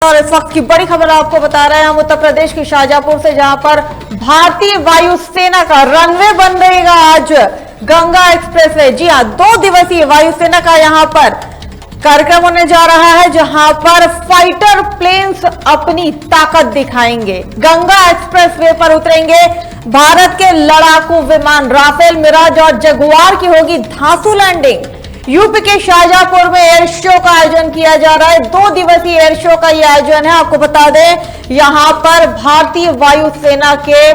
और इस वक्त की बड़ी खबर आपको बता रहे हैं हम उत्तर प्रदेश के शाहजहांपुर से, जहां पर भारतीय वायुसेना का रनवे बन रहेगा आज गंगा एक्सप्रेसवे। जी हां, 2 दिवसीय वायुसेना का यहां पर कार्यक्रम होने जा रहा है, जहां पर फाइटर प्लेन्स अपनी ताकत दिखाएंगे। गंगा एक्सप्रेसवे पर उतरेंगे भारत के लड़ाकू विमान राफेल, मिराज और जगुआर की होगी धांसू लैंडिंग। यूपी के शाहजहांपुर में एयर शो का आयोजन किया जा रहा है। 2 दिवसीय एयर शो का यह आयोजन है। आपको बता दें, यहां पर भारतीय वायुसेना के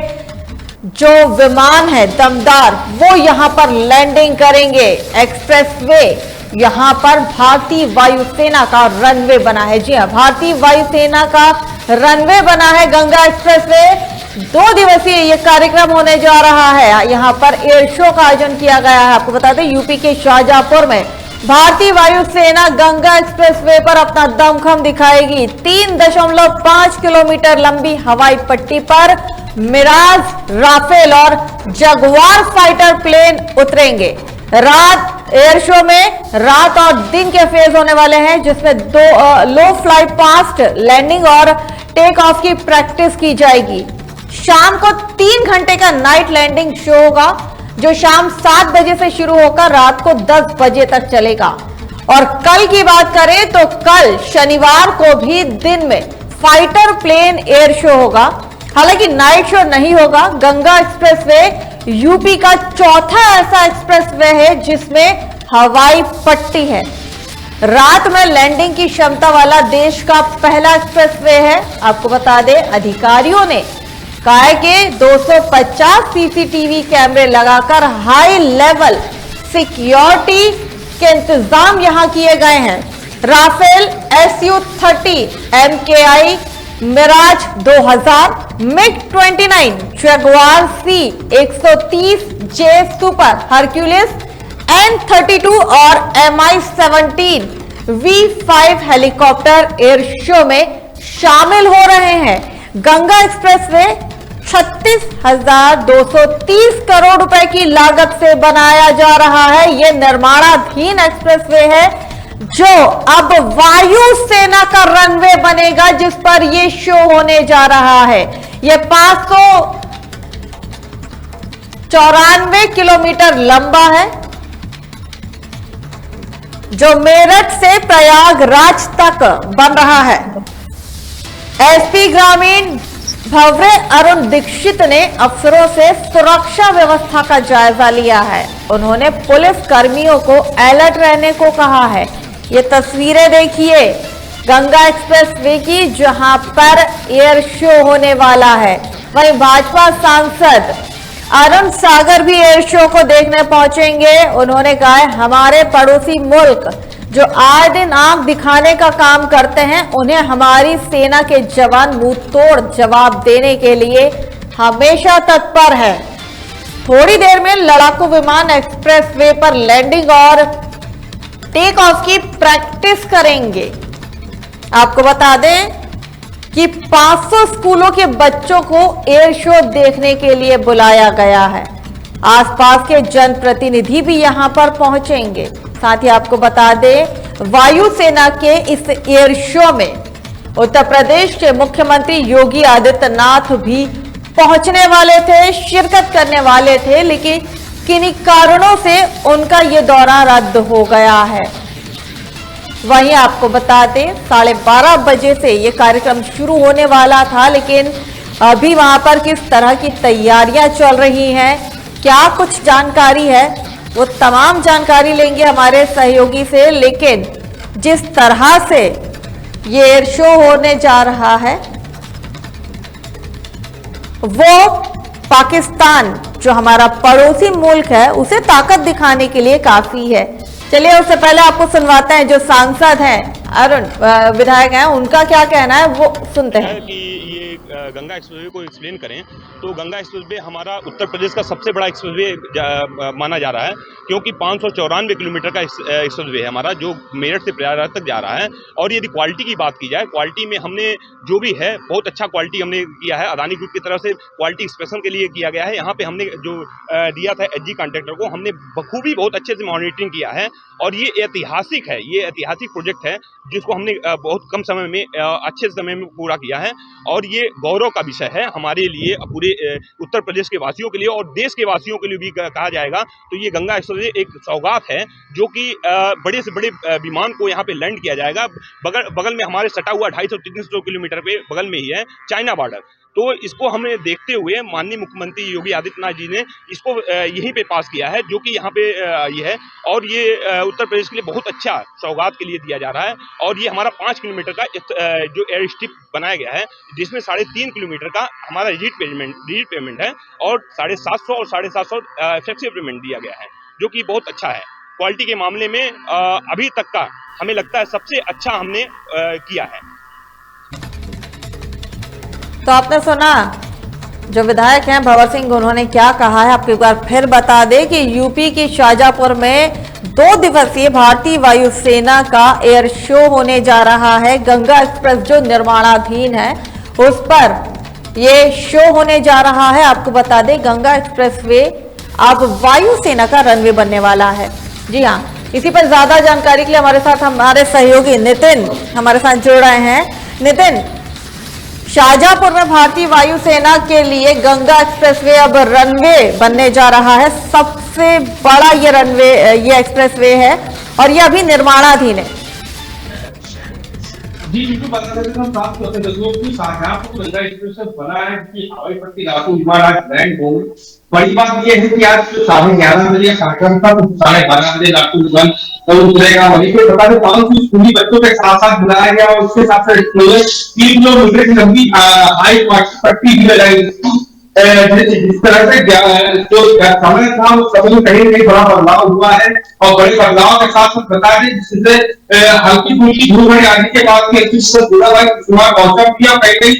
जो विमान है दमदार, वो यहां पर लैंडिंग करेंगे। एक्सप्रेसवे यहां पर भारतीय वायुसेना का रनवे बना है। जी हां, भारतीय वायुसेना का रनवे बना है गंगा एक्सप्रेसवे। 2 दिवसीय ये कार्यक्रम होने जा रहा है। यहां पर एयर शो का आयोजन किया गया है। आपको बता दें, यूपी के शाहजहांपुर में भारतीय वायुसेना गंगा एक्सप्रेसवे पर अपना दमखम दिखाएगी। 3.5 किलोमीटर लंबी हवाई पट्टी पर मिराज, राफेल और जगुआर फाइटर प्लेन उतरेंगे। रात एयर शो में रात और दिन के फेज होने वाले हैं, जिसमें 2 लो फ्लाई पास्ट लैंडिंग और टेक ऑफ की प्रैक्टिस की जाएगी। शाम को 3 घंटे का नाइट लैंडिंग शो होगा, जो शाम 7 बजे से शुरू होकर रात को 10 बजे तक चलेगा। और कल की बात करें तो कल शनिवार को भी दिन में फाइटर प्लेन एयर शो होगा। हालांकि नाइट शो नहीं होगा। गंगा एक्सप्रेसवे यूपी का चौथा ऐसा एक्सप्रेसवे है जिसमें हवाई पट्टी है। रात में लैंडिंग की क्षमता वाला देश का पहला एक्सप्रेसवे है। आपको बता दें, अधिकारियों ने कहा है कि 250 सीसीटीवी कैमरे लगाकर हाई लेवल सिक्योरिटी के इंतजाम यहां किए गए हैं। Rafale SU-30, MKI Mirage 2000, MiG-29, Jaguar C-130, J super, Hercules N-32 और Mi-17 V5 helicopter air show में शामिल हो रहे हैं। गंगा एक्सप्रेसवे 36,230 करोड़ रुपए की लागत से बनाया जा रहा है। यह निर्माणाधीन एक्सप्रेसवे है, जो अब वायुसेना का रनवे बनेगा, जिस पर यह शो होने जा रहा है। यह 594 किलोमीटर लंबा है, जो मेरठ से प्रयागराज तक बन रहा है। एसपी ग्रामीण भव्य अरुण दीक्षित ने अफसरों से सुरक्षा व्यवस्था का जायजा लिया है। उन्होंने पुलिस कर्मियों को अलर्ट रहने को कहा है। ये तस्वीरें देखिए गंगा एक्सप्रेसवे की, जहां पर एयर शो होने वाला है। वहीं भाजपा सांसद अरुण सागर भी एयर शो को देखने पहुंचेंगे। उन्होंने कहा है, हमारे पड़ोसी मुल्क जो आए दिन आंख दिखाने का काम करते हैं, उन्हें हमारी सेना के जवान मुंह तोड़ जवाब देने के लिए हमेशा तत्पर है। थोड़ी देर में लड़ाकू विमान एक्सप्रेसवे पर लैंडिंग और टेक ऑफ की प्रैक्टिस करेंगे। आपको बता दें कि 500 स्कूलों के बच्चों को एयर शो देखने के लिए बुलाया गया है। आसपास के जनप्रतिनिधि भी यहां पर पहुंचेंगे। साथ ही आपको बता दें, वायुसेना के इस एयर शो में उत्तर प्रदेश के मुख्यमंत्री योगी आदित्यनाथ भी पहुंचने वाले थे, शिरकत करने वाले थे, लेकिन किन्हीं कारणों से उनका यह दौरा रद्द हो गया है। वहीं आपको बता दें, 12:30 बजे से यह कार्यक्रम शुरू होने वाला था, लेकिन अभी वहां पर किस तरह की तैयारियां चल रही हैं, क्या कुछ जानकारी है, वो तमाम जानकारी लेंगे हमारे सहयोगी से। लेकिन जिस तरह से ये एयर शो होने जा रहा है, वो पाकिस्तान जो हमारा पड़ोसी मुल्क है, उसे ताकत दिखाने के लिए काफी है। चलिए उससे पहले आपको सुनवाते हैं जो सांसद हैं, अरुण विधायक हैं, उनका क्या कहना है वो सुनते हैं। कि ये गंगा एक्सप्रेसवे को एक्सप्लेन करें तो गंगा एक्सप्रेसवे हमारा उत्तर प्रदेश का सबसे बड़ा एक्सप्रेसवे माना जा रहा है, क्योंकि 594 किलोमीटर का एक्सप्रेसवे है हमारा, जो मेरठ से प्रयागराज तक जा रहा है। और यदि क्वालिटी की बात की जाए, क्वालिटी में हमने जो भी है बहुत अच्छा क्वालिटी हमने किया है। अदानी ग्रुप की तरफ से क्वालिटी एक्सप्रेशन के लिए किया गया है। यहाँ पे हमने जो दिया था एचजी कॉन्ट्रैक्टर को, हमने बखूबी बहुत अच्छे से मॉनिटरिंग किया है। और ये ऐतिहासिक है, ये ऐतिहासिक प्रोजेक्ट है जिसको हमने बहुत कम समय में अच्छे समय में पूरा किया है। और ये गौरव का विषय है हमारे लिए, पूरे उत्तर प्रदेश के वासियों के लिए और देश के वासियों के लिए भी कहा जाएगा। तो ये गंगा एक्सप्रेस एक सौगात है जो कि बड़े से बड़े विमान को यहाँ पे लैंड किया जाएगा। बगल में हमारे सटा हुआ 250-300 किलोमीटर पे बगल में ही है चाइना बॉर्डर। तो इसको हमें देखते हुए माननीय मुख्यमंत्री योगी आदित्यनाथ जी ने इसको यहीं पे पास किया है, जो कि यहाँ पे ये है। और ये उत्तर प्रदेश के लिए बहुत अच्छा सौगात के लिए दिया जा रहा है। और ये हमारा 5 किलोमीटर का जो एयर स्ट्रिप बनाया गया है, जिसमें 3.5 किलोमीटर का हमारा रिजिट पेमेंट है और 750 और 750 फ्लेक्सिबल पेमेंट दिया गया है, जो कि बहुत अच्छा है। क्वालिटी के मामले में अभी तक का हमें लगता है सबसे अच्छा हमने किया है। तो आपने सुना जो विधायक हैं भंवर सिंह, उन्होंने क्या कहा है। आपको एक बार फिर बता दें कि यूपी के शाजापुर में 2 दिवसीय भारतीय वायुसेना का एयर शो होने जा रहा है। गंगा एक्सप्रेस जो निर्माणाधीन है उस पर ये शो होने जा रहा है। आपको बता दें गंगा एक्सप्रेसवे अब वायुसेना का रनवे बनने वाला है। जी हाँ, इसी पर ज्यादा जानकारी के लिए हमारे साथ हमारे सहयोगी नितिन हमारे साथ जुड़ रहे हैं। नितिन, शाहजहांपुर में भारतीय वायुसेना के लिए गंगा एक्सप्रेसवे अब रनवे बनने जा रहा है। सबसे बड़ा ये रनवे, ये एक्सप्रेसवे है और ये अभी निर्माणाधीन है। जी बिल्कुल बता देते हैं। प्राप्त होते दलों की शाहजहांपुर गंगा एक्सप्रेस बना है कि हवाई पट्टी लाखों विमान आज लैंड हो। बड़ी बात यह है कि आज 11:30 बजे या कार्यक्रम था, 12:30 बजे लाखों विमान तो उतरेगा। वहीं पे बता दें 500 स्कूली बच्चों के साथ साथ बुलाया गया और उसके साथ साथ 3 किलोमीटर की लंबी हाई पट्टी भी लगाई। जिस तरह से जो समय था वो समय में कहीं कहीं बड़ा बदलाव हुआ है और बड़े बदलाव के साथ साथ बता दें जिससे हल्की फुल्की धूल भरी आने के बाद पहुंचा किया, कहीं कहीं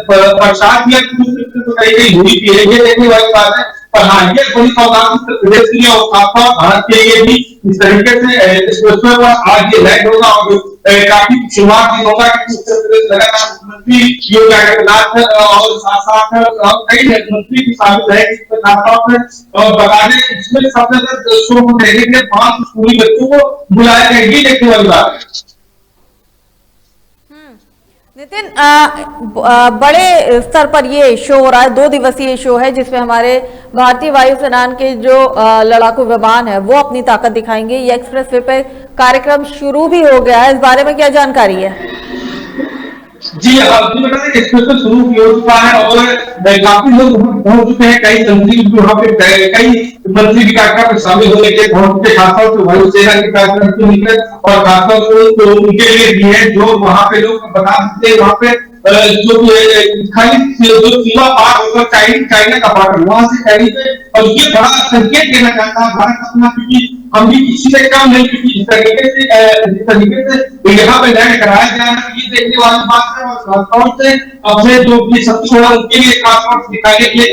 बरसात भी तो कहीं कहीं हुई भी है, ये देखने वाली बात है। पर हाँ, ये बड़ी सौगात उत्तर प्रदेश के लिए और खासतौर भारत के लिए भी इस तरीके से एक्सप्रेसवे पर आज ये लैंड होगा और काफी शुरुआत भी होगा कि उत्तर प्रदेश लगातार मुख्यमंत्री योगी आदित्यनाथ और साथ साथ कई मंत्री भी शामिल है इसमें खासतौर पर। और बता दें इसमें सबसे ज्यादा शो को देखने के लिए 5 स्कूली बच्चों को बुलाया गया, ये देखने वाली बात है। नितिन, बड़े स्तर पर ये शो हो रहा है, 2 दिवसीय शो है जिसमें हमारे भारतीय वायुसेना के जो लड़ाकू विमान है वो अपनी ताकत दिखाएंगे। ये एक्सप्रेसवे पे कार्यक्रम शुरू भी हो गया है, इस बारे में क्या जानकारी है? जी बता दें एक्सप्रेस शुरू हो चुका है और काफी लोग पहुंच चुके हैं। कई मंत्री वहाँ पे कई मंत्री भी कार्यक्रम में शामिल होने के पहुंच चुके, खासतौर से वायुसेना के कार्यक्रम के लिए और खासतौर से उनके लिए भी है जो वहाँ पे लोग बता सकते हैं। वहाँ पे जो खाली जो सीमा पार होकर चाइना का बॉर्डर वहां से करीब है और ये बड़ा संकेत देना चाहता है भारत अपना, क्योंकि हम भी किसी से कम नहीं, क्योंकि इस तरीके से यहाँ पे लैंड कराया जा रहा है, ये देखने वाली बात है। और खासतौर से अपने जो भी शक्ति है उनके लिए खासतौर से दिखाने के लिए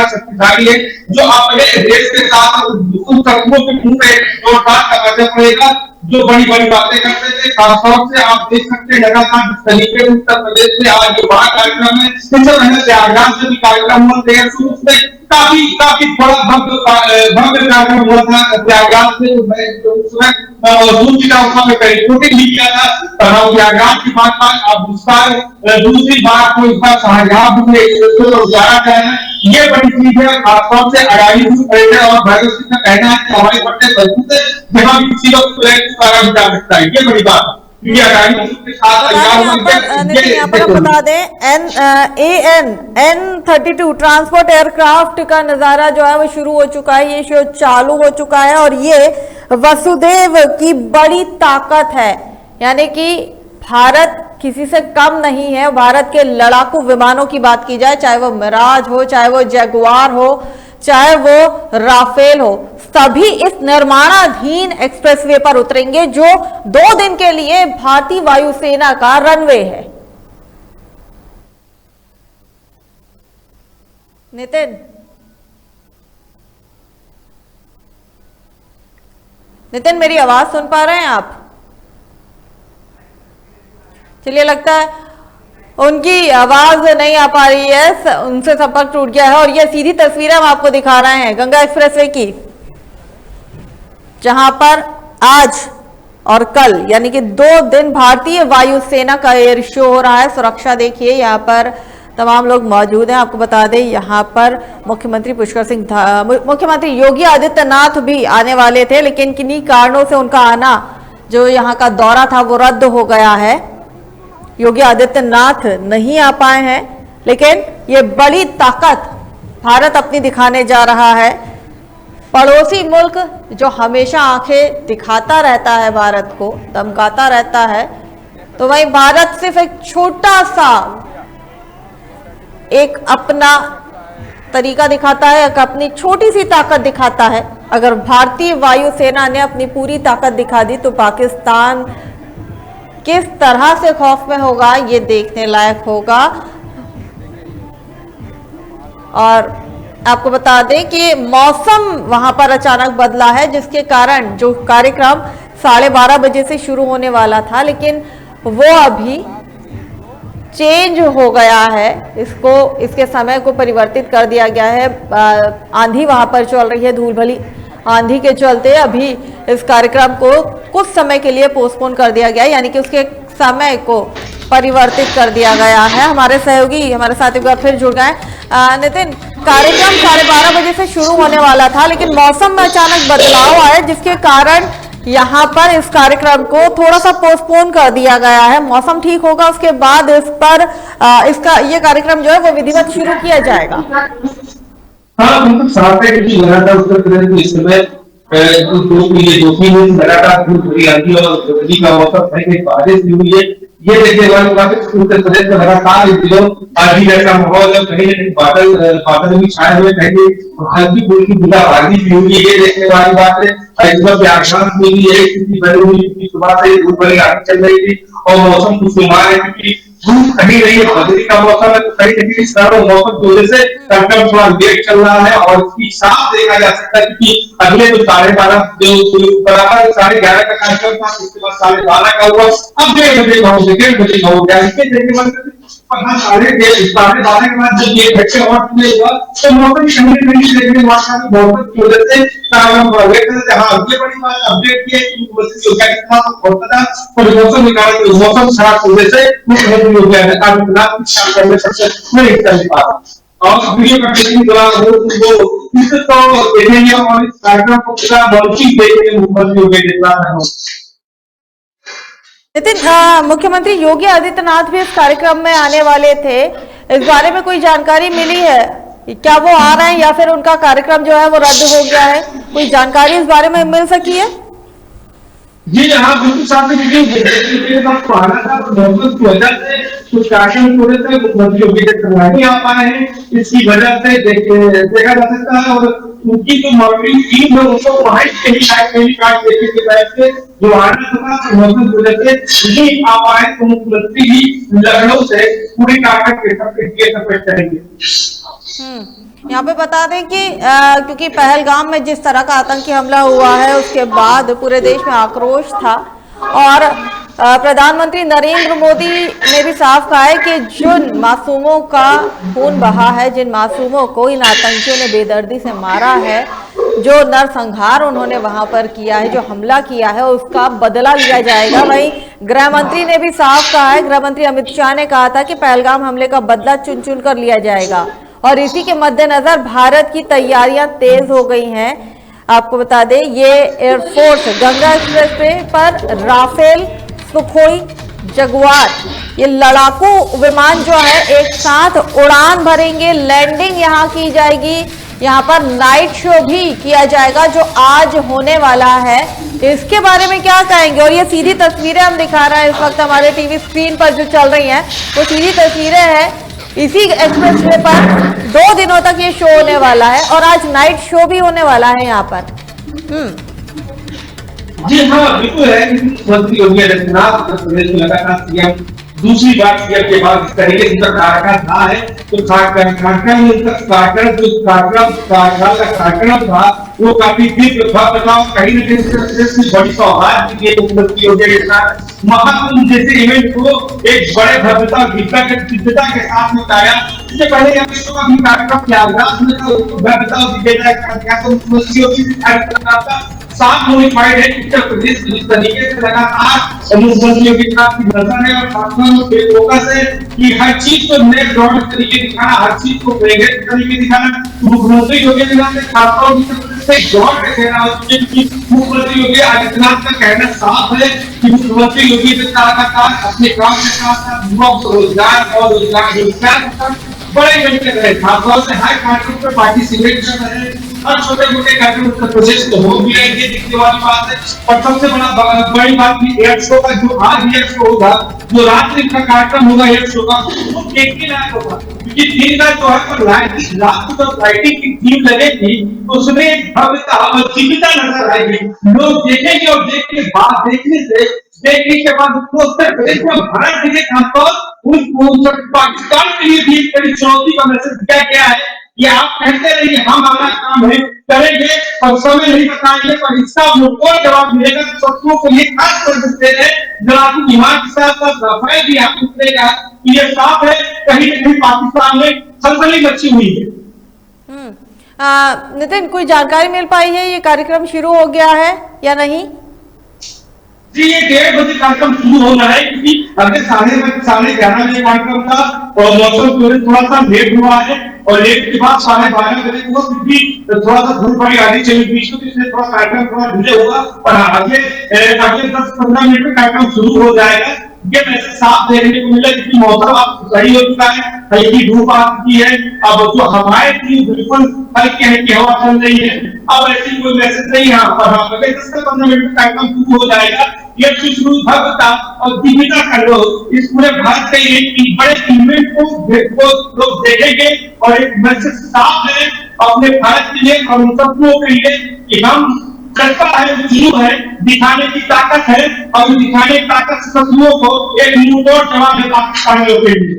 शक्तिशाली है जो अपने देश के साथ उन तत्वों के मुंह में जोरदार करना पड़ेगा जो बड़ी बड़ी बातें करते थे। खासतौर से आप देख सकते हैं लगातार जिस तरीके से उत्तर प्रदेश से आज जो बड़ा कार्यक्रम है, इससे पहले प्रयागराज से भी कार्यक्रम हुआ था, उसमें काफी बड़ा भव्य कार्यक्रम हुआ था प्रयागराज से। उसमें दूसरी रिपोर्टिंग भी किया था प्रयागराज की बात अब दूसरी बात को इस बार शाहजहांपुर में उजारा गया है। ये बड़ी चीज है। खासतौर से अडानी और भैरव सिंह का कहना है कि हमारे पट्टे मजबूत है, जहां भी किसी लोग जा सकता है, ये बड़ी बात है। बता दें AN-32 ट्रांसपोर्ट एयरक्राफ्ट का नजारा जो है वो शुरू हो चुका है, ये शो चालू हो चुका है और ये वसुदेव की बड़ी ताकत है। यानी कि भारत किसी से कम नहीं है। भारत के लड़ाकू विमानों की बात की जाए, चाहे वो मिराज हो, चाहे वो जगुआर हो, चाहे वो राफेल हो, सभी इस निर्माणाधीन एक्सप्रेसवे पर उतरेंगे जो 2 दिन के लिए भारतीय वायुसेना का रनवे है। नितिन, मेरी आवाज सुन पा रहे हैं आप? चलिए, लगता है उनकी आवाज नहीं आ पा रही है, उनसे संपर्क टूट गया है। और ये सीधी तस्वीरें हम आपको दिखा रहे हैं गंगा एक्सप्रेसवे की, जहां पर आज और कल, यानी कि 2 दिन भारतीय वायुसेना का एयर शो हो रहा है। सुरक्षा देखिए, यहाँ पर तमाम लोग मौजूद हैं। आपको बता दें, यहाँ पर मुख्यमंत्री योगी आदित्यनाथ भी आने वाले थे, लेकिन किन्हीं कारणों से उनका आना, जो यहाँ का दौरा था, वो रद्द हो गया है। योगी आदित्यनाथ नहीं आ पाए हैं, लेकिन ये बड़ी ताकत भारत अपनी दिखाने जा रहा है। पड़ोसी मुल्क जो हमेशा आंखें दिखाता रहता है भारत को, धमकाता रहता है, तो वही भारत सिर्फ एक छोटा सा एक अपना तरीका दिखाता है, एक अपनी छोटी सी ताकत दिखाता है। अगर भारतीय वायुसेना ने अपनी पूरी ताकत दिखा दी तो पाकिस्तान किस तरह से खौफ में होगा, ये देखने लायक होगा। और आपको बता दें कि मौसम वहां पर अचानक बदला है, जिसके कारण जो कार्यक्रम 12:30 बजे से शुरू होने वाला था, लेकिन वो अभी चेंज हो गया है। इसके समय को परिवर्तित कर दिया गया है। आंधी वहां पर चल रही है, धूल भली आंधी के चलते अभी इस कार्यक्रम को कुछ समय के लिए पोस्टपोन कर दिया गया है, यानी कि उसके समय को परिवर्तित कर दिया गया है। हमारे सहयोगी हमारे साथ एक बार फिर जुड़ गए। नितिन, कार्यक्रम 12:30 बजे से शुरू होने वाला था, लेकिन मौसम में अचानक बदलाव आया, जिसके कारण यहाँ पर इस कार्यक्रम को थोड़ा सा पोस्टपोन कर दिया गया है। मौसम ठीक होगा, उसके बाद इस पर ये कार्यक्रम जो है वो विधिवत शुरू किया जाएगा। हाँ, मतलब साफ है कि लगातार उत्तर प्रदेश में इस समय लगातार धूल भरी आंधी और गर्मी का मौसम है कि बारिश भी हुई है। ये देखने वाली बात है कि उत्तर प्रदेश में लगातार इन दिनों आंधी जैसा माहौल है, कहीं न कहीं बादल भी छाए हुए, कहीं हल्की फुल्की बूंदाबांदी भी हुई है। ये देखने वाली बात है। आकाश में भी एक स्थिति बनी हुई, सुबह से धूप भरी आंधी चल रही थी और मौसम खुशनुमा है, क्योंकि धूप कहीं नहीं है, बदली का मौसम है, तो कहीं न कहीं सर्व मौसम की वजह से कार्यक्रम थोड़ा लेट चल रहा है। और इसकी साफ देखा जा सकता है कि अगले जो 12:30 जो बराबर 11:30 का कार्यक्रम था, उसके बाद 12:30 का हुआ, अब 1:30 बजे हो गया। इसके देखने वाले 12:30 के बाद जब ये घंटे और पूरे हुआ तो मौसम ठंडी ठंडी देखने वाला मौसम की वजह से कार्यक्रम लेट से हाँ अगले बड़ी बात अपडेट किया कि मुख्यमंत्री योगी आदित्यनाथ होता था, पर मौसम के कारण मौसम खराब होने से मुख्यमंत्री योगी आदित्यनाथ काम करने से नहीं कर पाता। और वीडियो कंटेंट के दौरान वो इस तो देखेंगे और इस कार्यक्रम को पूरा लॉन्चिंग देखेंगे मुख्यमंत्री योगी आदित्यनाथ। नितिन, मुख्यमंत्री योगी आदित्यनाथ भी इस कार्यक्रम में आने वाले थे, इस बारे में कोई जानकारी मिली है? क्या वो आ रहे हैं या फिर उनका कार्यक्रम जो है वो रद्द हो गया है? कोई जानकारी इस बारे में मिल सकी है? जी हाँ, बिल्कुल सामने कुछ कार्यक्रम थोड़े से मुख्यमंत्री योगी नहीं आ पाए हैं, इसकी वजह से देखा जा सकता है। और उनकी जो मॉनिटरिंग टीम है उसको वहां देखे के वजह से जो आना था मौसम की वजह से नहीं आ पाए, तो मुख्यमंत्री ही लखनऊ से पूरे कार्यक्रम करेंगे। यहाँ पे बता दें कि क्योंकि पहलगाम में जिस तरह का आतंकी हमला हुआ है, उसके बाद पूरे देश में आक्रोश था और प्रधानमंत्री नरेंद्र मोदी ने भी साफ कहा है कि जिन मासूमों का खून बहा है, जिन मासूमों को इन आतंकियों ने बेदर्दी से मारा है, जो नरसंहार उन्होंने वहां पर किया है, जो हमला किया है, उसका बदला लिया जाएगा। वहीं गृह मंत्री ने भी साफ कहा है, गृह मंत्री अमित शाह ने कहा था कि पहलगाम हमले का बदला चुन चुन कर लिया जाएगा। और इसी के मद्देनजर भारत की तैयारियां तेज हो गई हैं। आपको बता दें, ये एयरफोर्स गंगा एक्सप्रेसवे पर राफेल, सुखोई, जगुआर, ये लड़ाकू विमान जो है एक साथ उड़ान भरेंगे, लैंडिंग यहाँ की जाएगी। यहाँ पर नाइट शो भी किया जाएगा जो आज होने वाला है। इसके बारे में क्या कहेंगे? और ये सीधी तस्वीरें हम दिखा रहे हैं इस वक्त हमारे टीवी स्क्रीन पर जो चल रही हैं, वो सीधी तस्वीरें हैं। इसी एक्सप्रेसवे पर 2 दिनों तक ये शो होने वाला है और आज नाइट शो भी होने वाला है यहाँ पर। जी हाँ, बिल्कुल है कि मुख्यमंत्री योगी आदित्यनाथ उत्तर प्रदेश में लगातार सीएम दूसरी बार सीएम के बाद इस तरीके से कार्यक्रम रहा है, तो कार्यक्रम था वो काफी दिव्य था। बताओ, कहीं न कहीं बड़ी सौहार्द की मुख्यमंत्री योगी आदित्यनाथ महाकुंभ जैसे इवेंट को एक बड़े भव्यता दिव्यता के साथ निपटाया। इससे पहले विश्व का भी कार्यक्रम प्रयागराज में था, उसको भव्यता और दिव्यता मुख्यमंत्री योगी आदित्यनाथ साफ नोटिफाइड है उत्तर प्रदेश जिस तरीके से लगातार मुख्यमंत्री योगी साहब की नजर है और शासन पे फोकस है कि हर चीज को नेट ड्रॉट तरीके दिखाना, हर चीज को प्रेजेंट तरीके दिखाना। मुख्यमंत्री योगी आदित्यनाथ ने खासतौर से जोर के कहना कि मुख्यमंत्री योगी आदित्यनाथ का कहना साफ है कि मुख्यमंत्री योगी आदित्यनाथ अपने काम के साथ साथ युवाओं को रोजगार और रोजगार बड़े मिलकर रहे, खासतौर से हाई कार्यक्रम पर पार्टिसिपेट कर रहे हैं और छोटे मोटे कार्यक्रम उत्तर प्रदेश को हो भी रहे, दिखने वाली बात है। और सबसे बड़ी बात की एयर शो का जो आज एयर शो होगा, जो रात्रि का कार्यक्रम होगा एयर शो का, वो देखने लायक होगा क्योंकि दिन का जो है पर रात को जब लाइटिंग की थीम लगेगी तो उसमें एक भव्यता और जीविता नजर आएगी। लोग देखेंगे और देखने के बाद उत्तर प्रदेश में भारत के खासतौर पाकिस्तान के लिए भी एक बड़ी चुनौती का मैसेज दिया गया है कि आप कहते रहिए हम हमारा काम है करेंगे और समय नहीं बताएंगे, पर इसका कोई जवाब मिलेगा। शत्रुओं को ये खास कर देते हैं जनाबी बीमार के साथ साथ राफेल भी आप उतरेगा, ये साफ है कहीं न कहीं पाकिस्तान में खलबली मची हुई है। नितिन, कोई जानकारी मिल पाई है ये कार्यक्रम शुरू हो गया है या नहीं? जी, ये 1:30 बजे कार्यक्रम शुरू होना है क्योंकि अगले 11:30 बजे कार्यक्रम था और मौसम थोड़ा सा लेट हुआ है और लेट के बाद 12:30 बजे को फिर भी थोड़ा सा धूप बड़ी आधी चली बीच में, इसलिए थोड़ा कार्यक्रम थोड़ा डिले होगा और अगले 10-15 मिनट में कार्यक्रम शुरू हो जाएगा। ये मैसेज साफ देखने को मिला क्योंकि मौसम अब सही हो चुका है, हल्की धूप आ चुकी है, अब जो हवाएं थी बिल्कुल हल्की हवा चल रही है। अब ऐसी कोई मैसेज नहीं यहाँ पर, अगले 10 से 15 मिनट में कार्यक्रम शुरू हो जाएगा। ये शुरू भव्यता और दिव्यता का लोग इस पूरे भारत के एक बड़े इवेंट को लोग देखेंगे और एक मैसेज साफ है अपने भारत के लिए और उन सबको के लिए कि हम करता है जो है दिखाने की ताकत है और दिखाने की ताकत शत्रुओं को एक मुंहतोड़ जवाब है पाकिस्तानियों के लिए।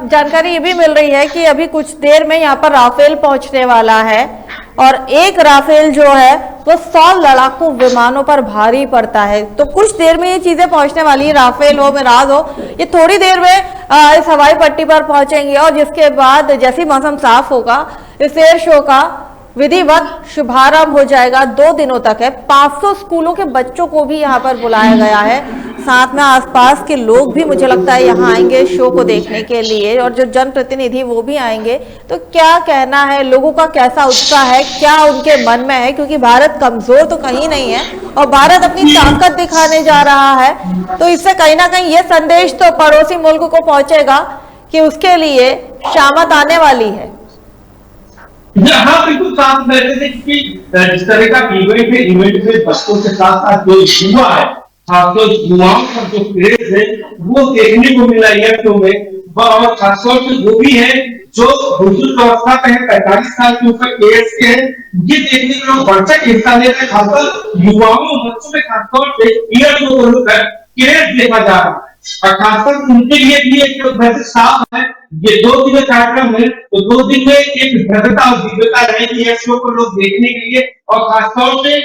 जानकारी ये भी मिल रही है कि अभी कुछ देर में यहाँ पर राफेल पहुंचने वाला है और एक राफेल जो है वो 100 लड़ाकू विमानों पर भारी पड़ता है। तो कुछ देर में ये चीजें पहुंचने वाली है, राफेल हो मिराज हो, ये थोड़ी देर में इस हवाई पट्टी पर पहुंचेंगे और जिसके बाद जैसे मौसम साफ होगा इस एयर शो का विधिवत शुभारंभ हो जाएगा। 2 दिनों तक है। 500 स्कूलों के बच्चों को भी यहाँ पर बुलाया गया है, साथ में आसपास के लोग भी मुझे लगता है यहाँ आएंगे शो को देखने के लिए और जो जनप्रतिनिधि वो भी आएंगे। तो क्या कहना है, लोगों का कैसा उत्साह है, क्या उनके मन में है? क्योंकि भारत कमजोर तो कहीं नहीं है और भारत अपनी ताकत दिखाने जा रहा है, तो इससे कहीं ना कहीं ये संदेश तो पड़ोसी मुल्क को पहुंचेगा कि उसके लिए शामत आने वाली है। हाँ बिल्कुल साफ मैसेज है कि जिस तरह का इवेंट में बच्चों के साथ साथ जो युवा है, खासतौर युवाओं का जो क्रेज है वो देखने को मिला है शो में। और खासतौर से वो भी है जो बुजुर्ग अवस्था पे है, 45 साल के ऊपर एज के है, ये देखने के लोग बढ़ चढ़ हिस्सा ले रहे हैं। खासकर युवाओं बच्चों में खासतौर से क्रेज देखा जा रहा है और खासकर उनके लिए भी एक मैसेज साफ है। ये 2 दिन कार्यक्रम है तो 2 दिन में एक भव्यता और दिव्यता रहेगी इस शो को लोग देखने के लिए और खासतौर से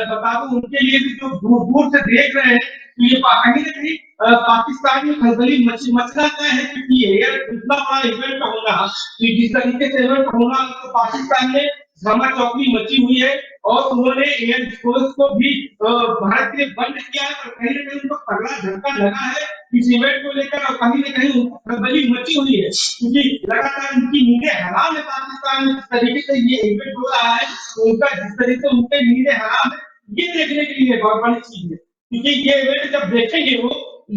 बता दूं उनके लिए भी जो दूर से देख रहे हैं तो ये कहीं ना कहीं पाकिस्तान में खलबली मचना तय है क्योंकि ये इतना बड़ा इवेंट होगा, जिस तरीके से इवेंट होगा तो पाकिस्तान में धमा चौकड़ी मची हुई है और उन्होंने एयर फोर्स को भी भारत के लिए बंद किया है और कहीं ना कहीं उनको तगड़ा झटका लगा है इस इवेंट को लेकर और कहीं ना कहीं खलबली मची हुई है क्योंकि लगातार उनकी नींदें हराम है। पाकिस्तान में जिस तरीके से ये इवेंट हो रहा है उनका जिस तरीके से उनके नींदें हराम है, ये देखने के लिए बहुत बड़ी चीज है क्योंकि ये इवेंट जब देखेंगे वो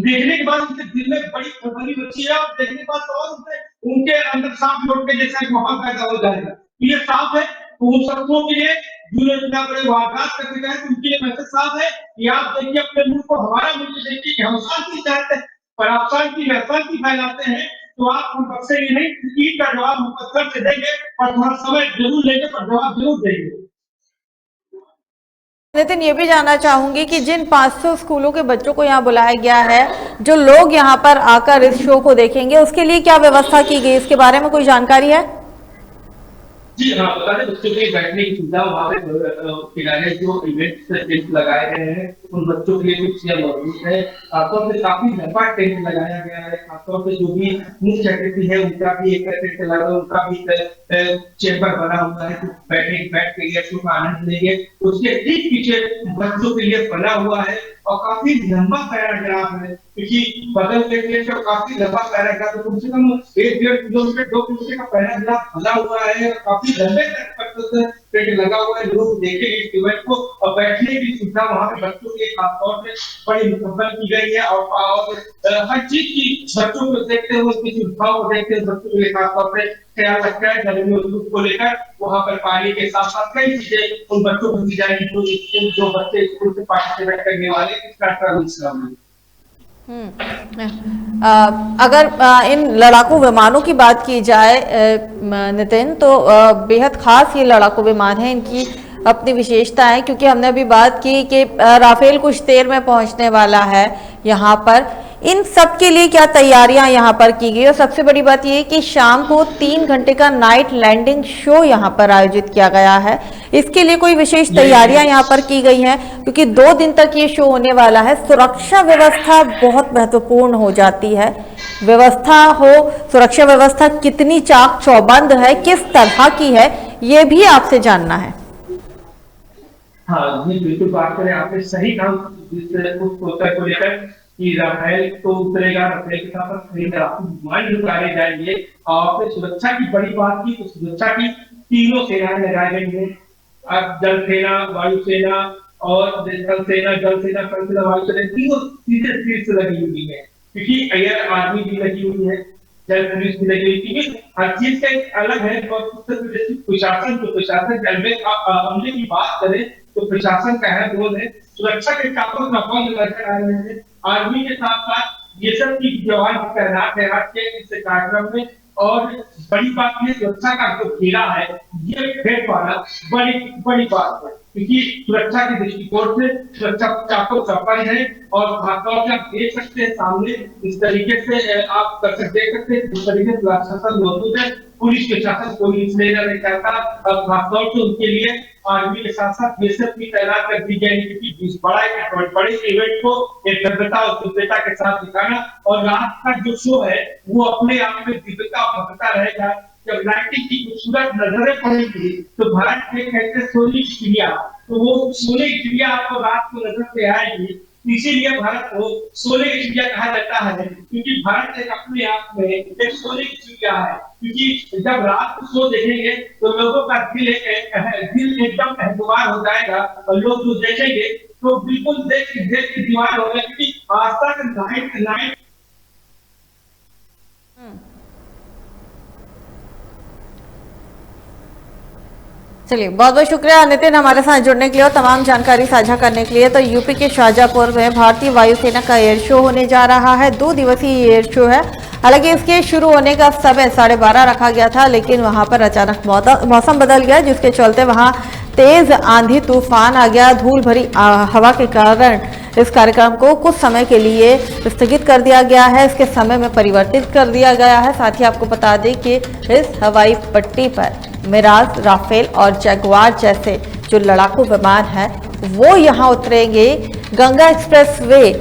देखने के बाद उनके दिल में बड़ी खलबली मची है और देखने के बाद और उनके अंदर सांप लौट के जैसा एक माहौल पैदा हो जाएगा। ये साफ है उन सबको के लिए जो इतना बड़े वारदात करके गए उनके लिए मैसेज साफ है कि आप देखिए अपने मुल्क को, हमारा मुल्क देखिए कि हम शांति चाहते हैं पर आप शांति फैलाते हैं तो आप हम बख्शेंगे नहीं। ईद का जवाब हम पत्थर से देंगे और थोड़ा समय जरूर लेंगे पर जवाब जरूर देंगे। नितिन, ये भी जानना चाहूंगी कि जिन 500 स्कूलों के बच्चों को यहाँ बुलाया गया है, जो लोग यहाँ पर आकर इस शो को देखेंगे, उसके लिए क्या व्यवस्था की गई, इसके बारे में कोई जानकारी है? जी हाँ, बता दें बच्चों के बैठने की सुविधा वहाँ पे किनारे जो इवेंट टेंट लगाए गए हैं उन बच्चों के लिए भी चीजें मौजूद है। खासतौर पे काफी लंबा टेंट लगाया गया है। खासतौर पे जो भी मुख्य अतिथि है उनका भी एक टेंट लगा हुआ है, उनका भी चेम्बर बना हुआ है, बैठ के लिए का आनंद लेंगे। उसके ठीक पीछे बच्चों के लिए बना हुआ है और काफी लंबा पैराग्राफ है, क्योंकि बगल में जो काफी लंबा पैराग्राफ है, कम से कम 1-1.5 किलोमीटर 2 किलोमीटर का पैराग्राफ बना हुआ है और काफी लंबे तक पेड़ लगा हुआ है। लोग देखेंगे इस इवेंट को और बैठने की सुविधा वहाँ पे बच्चों के खासतौर पे बड़ी मुकम्मल की गई है और हर चीज की बच्चों को देखते हुए उसकी सुविधाओं को देखते हुए बच्चों के लिए खासतौर पे ख्याल रखा है। गर्मियों को लेकर वहाँ पर पानी के साथ साथ कई चीजें उन बच्चों को दी जाएगी जो बच्चे स्कूल से पार्टिसिपेट करने वाले इस कार्यक्रम में। अगर इन लड़ाकू विमानों की बात की जाए नितिन, तो बेहद खास ये लड़ाकू विमान है, इनकी अपनी विशेषता है, क्योंकि हमने अभी बात की कि राफेल कुछ देर में पहुंचने वाला है यहाँ पर। इन सब के लिए क्या तैयारियां यहाँ पर की गई, और सबसे बड़ी बात ये कि शाम को 3 घंटे का नाइट लैंडिंग शो यहाँ पर आयोजित किया गया है। इसके लिए कोई विशेष तैयारियां यहाँ पर की गई हैं, क्योंकि 2 दिन तक ये शो होने वाला है। सुरक्षा व्यवस्था बहुत महत्वपूर्ण हो जाती है। व्यवस्था हो, सुरक्षा व्यवस्था कितनी चाक चौबंद है, किस तरह की है, ये भी आपसे जानना है। हाँ जी, बिल्कुल बात करें आपने सही काम को लेकर कि राफेल तो उतरेगा, राफेल के साथ विमान उतारे जाएंगे। और सुरक्षा की बड़ी बात की तो सुरक्षा की तीनों सेनाएं लगाई गई हैं। अब जल सेना, वायुसेना और थल सेना, जल सेना, थल सेना, वायुसेना तीनों सीधे शीर्ष लगी हुई है, क्योंकि एयर आर्मी भी लगी हुई है, जल पुलिस भी लगी हुई है। हर चीज का अलग है। और उत्तर प्रदेश की प्रशासन हमले की बात करें तो प्रशासन का है रोल है। सुरक्षा के कामों में बंद नजर आ रहे हैं। आर्मी के साथ साथ ये सब की जवान तैनात है इस कार्यक्रम में। और बड़ी बात ये सुरक्षा का जो घेरा है ये फेर पाना बड़ी बात है, क्योंकि सुरक्षा के दृष्टिकोण से सुरक्षा चाकों चौपाई है। और खासतौर से आप देख सकते हैं सामने इस तरीके से आप देख सकते हैं जिस तरीके से प्रशासन मौजूद है। पुलिस प्रशासन कोई लेना नहीं चाहता। अब खासतौर से उनके लिए आर्मी के साथ साथ बीएसएफ भी तैनात कर दी गई, क्योंकि बड़े इवेंट को एक भव्यता और दिव्यता के साथ दिखाना। और रात का जो शो है वो अपने आप में दिव्यता और भव्यता रहेगा। जब लाइटिंग की खूबसूरत नजरें पड़ेगी तो भारत के कहते सोने की चिड़िया, तो वो सोने की चिड़िया आपको रात को नजर पे आएगी। इसीलिए भारत को सोने की चिड़िया कहा जाता है, क्योंकि भारत एक अपने आप में एक सोने की चिड़िया है। क्योंकि जब रात को शो देखेंगे तो लोगों का दिल एकदम एहतुमार हो जाएगा और लोग जो देखेंगे तो बिल्कुल देख के दीवार हो गए, क्योंकि आज तक नाइट चलिए, बहुत बहुत शुक्रिया नितिन हमारे साथ जुड़ने के लिए और तमाम जानकारी साझा करने के लिए। तो यूपी के शाहजहांपुर में भारतीय वायुसेना का एयर शो होने जा रहा है। 2 दिवसीय एयर शो है। हालांकि इसके शुरू होने का समय 12:30 रखा गया था, लेकिन वहां पर अचानक मौसम बदल गया, जिसके चलते वहां तेज आंधी तूफान आ गया। धूल भरी हवा के कारण इस कार्यक्रम को कुछ समय के लिए स्थगित कर दिया गया है, इसके समय में परिवर्तित कर दिया गया है। साथ ही आपको बता दें कि इस हवाई पट्टी पर मिराज, राफेल और जगुआर जैसे जो लड़ाकू विमान है वो यहाँ उतरेंगे। गंगा एक्सप्रेस वे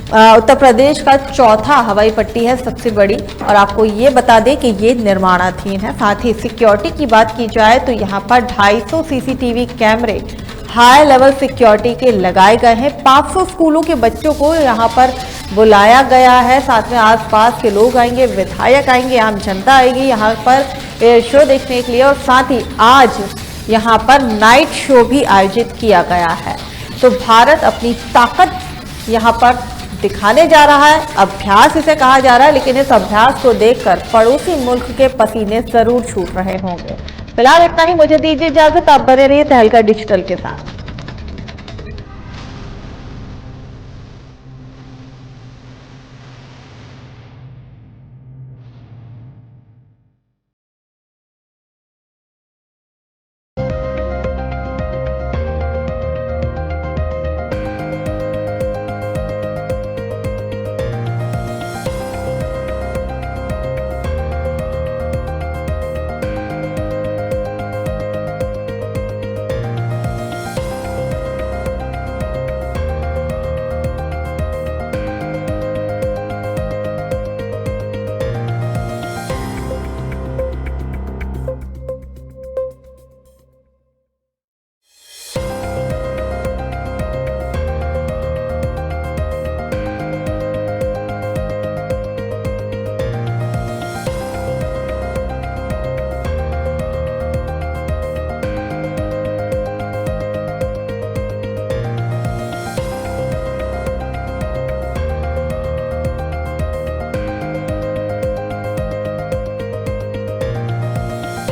उत्तर प्रदेश का चौथा हवाई पट्टी है, सबसे बड़ी। और आपको ये बता दें कि ये निर्माणाधीन है। साथ ही सिक्योरिटी की बात की जाए तो यहाँ पर 250 सीसीटीवी कैमरे हाई लेवल सिक्योरिटी के लगाए गए हैं। 500 स्कूलों के बच्चों को यहाँ पर बुलाया गया है। साथ में आसपास के लोग आएंगे, विधायक आएंगे, आम जनता आएगी यहाँ पर एयर शो देखने के लिए। और साथ ही आज यहाँ पर नाइट शो भी आयोजित किया गया है। तो भारत अपनी ताकत यहाँ पर दिखाने जा रहा है। अभ्यास इसे कहा जा रहा है, लेकिन इस अभ्यास को देखकर पड़ोसी मुल्क के पसीने जरूर छूट रहे होंगे। फिलहाल इतना ही, मुझे दीजिए इजाजत। आप बने रहिए तहलका डिजिटल के साथ।